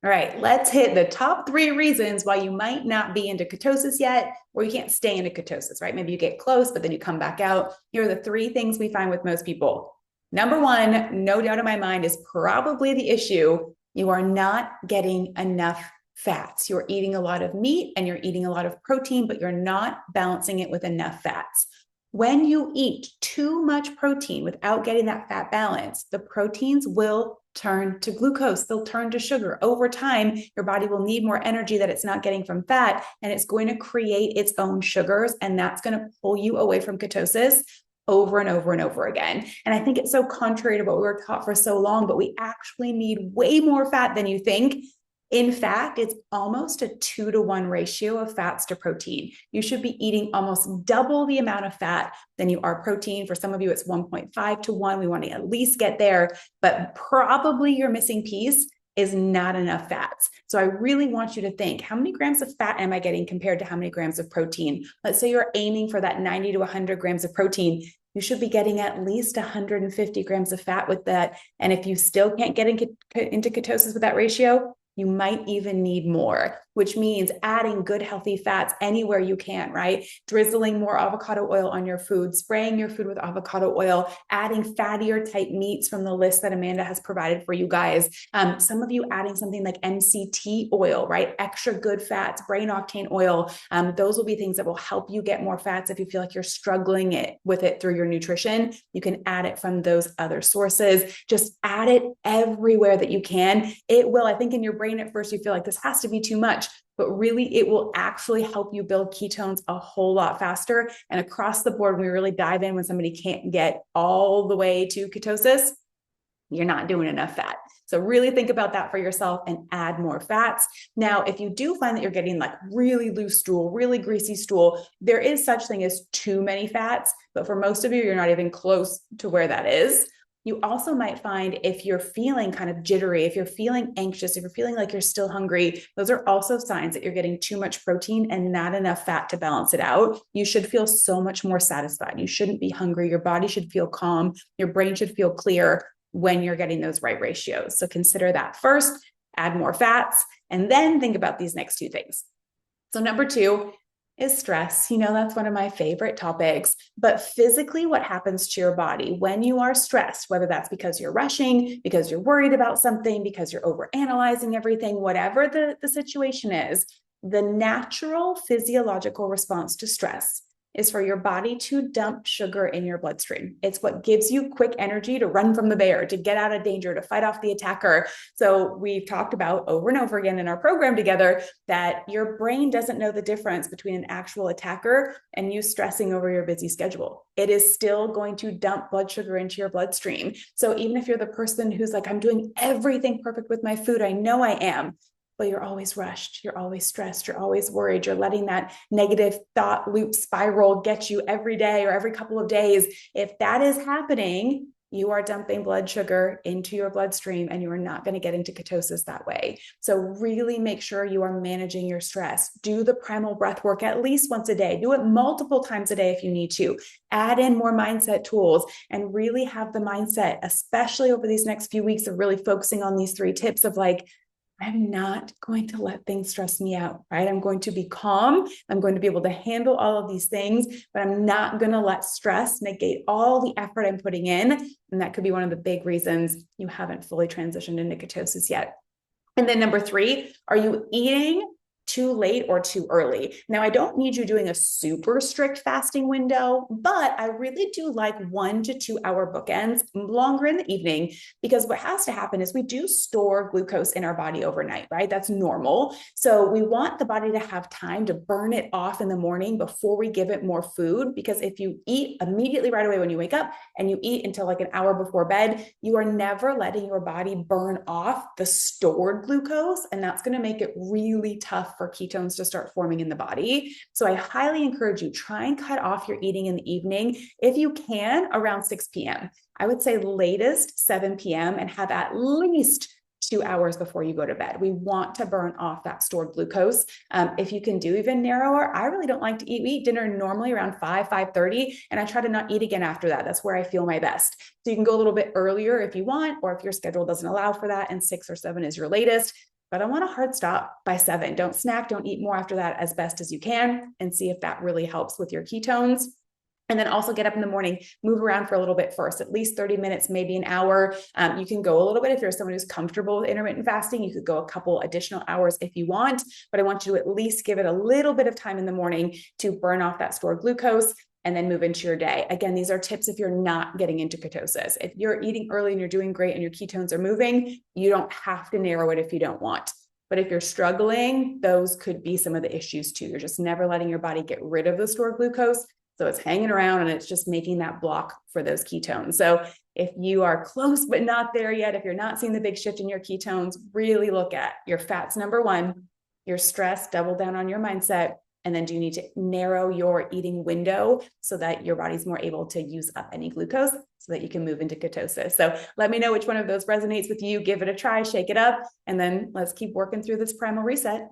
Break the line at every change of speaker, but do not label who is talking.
All right, let's hit the top 3 reasons why you might not be into ketosis yet, or you can't stay into ketosis, right? Maybe you get close, but then you come back out. Here are the 3 things we find with most people. Number 1, no doubt in my mind, is probably the issue. You are not getting enough fats. You're eating a lot of meat and you're eating a lot of protein, but you're not balancing it with enough fats. When you eat too much protein without getting that fat balance, the proteins will turn to glucose. They'll turn to sugar. Over time, your body will need more energy that it's not getting from fat, and it's going to create its own sugars, and that's going to pull you away from ketosis over and over and over again. And I think it's so contrary to what we were taught for so long, but we actually need way more fat than you think. In fact, it's almost a 2-to-1 ratio of fats to protein. You should be eating almost double the amount of fat than you are protein. For some of you, it's 1.5-to-1. We want to at least get there, but probably your missing piece is not enough fats. So I really want you to think, how many grams of fat am I getting compared to how many grams of protein? Let's say you're aiming for that 90 to 100 grams of protein. You should be getting at least 150 grams of fat with that. And if you still can't get into ketosis with that ratio, you might even need more, which means adding good, healthy fats anywhere you can, right? Drizzling more avocado oil on your food, spraying your food with avocado oil, adding fattier type meats from the list that Amanda has provided for you guys. Some of you adding something like MCT oil, right? Extra good fats, brain octane oil. Those will be things that will help you get more fats. If you feel like you're struggling with it through your nutrition, you can add it from those other sources. Just add it everywhere that you can. It will, I think in your brain at first, you feel like this has to be too much, but really it will actually help you build ketones a whole lot faster. And across the board, when we really dive in, when somebody can't get all the way to ketosis, you're not doing enough fat. So really think about that for yourself and add more fats. Now, if you do find that you're getting like really loose stool, really greasy stool, there is such thing as too many fats, but for most of you, you're not even close to where that is. You also might find if you're feeling kind of jittery, if you're feeling anxious, if you're feeling like you're still hungry, those are also signs that you're getting too much protein and not enough fat to balance it out. You should feel so much more satisfied. You shouldn't be hungry. Your body should feel calm. Your brain should feel clear when you're getting those right ratios. So consider that first, add more fats, and then think about these next 2 things. So number 2, is stress. That's one of my favorite topics, but physically what happens to your body when you are stressed, whether that's because you're rushing, because you're worried about something, because you're overanalyzing everything, whatever the situation is, the natural physiological response to stress is for your body to dump sugar in your bloodstream. It's what gives you quick energy to run from the bear, to get out of danger, to fight off the attacker. So we've talked about over and over again in our program together that your brain doesn't know the difference between an actual attacker and you stressing over your busy schedule. It is still going to dump blood sugar into your bloodstream. So even if you're the person who's like, I'm doing everything perfect with my food, I know I am, but you're always rushed, you're always stressed, you're always worried, you're letting that negative thought loop spiral get you every day or every couple of days. If that is happening, you are dumping blood sugar into your bloodstream and you are not going to get into ketosis that way. So really make sure you are managing your stress. Do the primal breath work at least once a day. Do it multiple times a day if you need to. Add in more mindset tools and really have the mindset, especially over these next few weeks, of really focusing on these 3 tips of like, I'm not going to let things stress me out, right? I'm going to be calm. I'm going to be able to handle all of these things, but I'm not going to let stress negate all the effort I'm putting in. And that could be one of the big reasons you haven't fully transitioned into ketosis yet. And then number 3, are you eating too late or too early? Now, I don't need you doing a super strict fasting window, but I really do like 1 to 2 hour bookends, longer in the evening, because what has to happen is we do store glucose in our body overnight, right? That's normal. So we want the body to have time to burn it off in the morning before we give it more food, because if you eat immediately right away when you wake up and you eat until like an hour before bed, you are never letting your body burn off the stored glucose, and that's going to make it really tough for ketones to start forming in the body. So I highly encourage you, try and cut off your eating in the evening if you can around 6 p.m. I would say latest 7 p.m. and have at least 2 hours before you go to bed. We want to burn off that stored glucose. If you can do even narrower, I really don't like to eat. We eat dinner normally around 5:30, and I try to not eat again after that. That's where I feel my best. So you can go a little bit earlier if you want, or if your schedule doesn't allow for that, and 6 or 7 is your latest. but I want a hard stop by 7. Don't snack, don't eat more after that, as best as you can, and see if that really helps with your ketones. And then also get up in the morning, move around for a little bit first, at least 30 minutes, maybe an hour. You can go a little bit if you're someone who's comfortable with intermittent fasting. You could go a couple additional hours if you want, but I want you to at least give it a little bit of time in the morning to burn off that stored glucose and then move into your day. Again, these are tips if you're not getting into ketosis. If you're eating early and you're doing great and your ketones are moving, you don't have to narrow it if you don't want. But if you're struggling, those could be some of the issues too. You're just never letting your body get rid of the stored glucose. So it's hanging around and it's just making that block for those ketones. So if you are close but not there yet, if you're not seeing the big shift in your ketones, really look at your fats, number one, your stress, double down on your mindset. And then do you need to narrow your eating window so that your body's more able to use up any glucose so that you can move into ketosis? So let me know which one of those resonates with you. Give it a try, shake it up, and then let's keep working through this primal reset.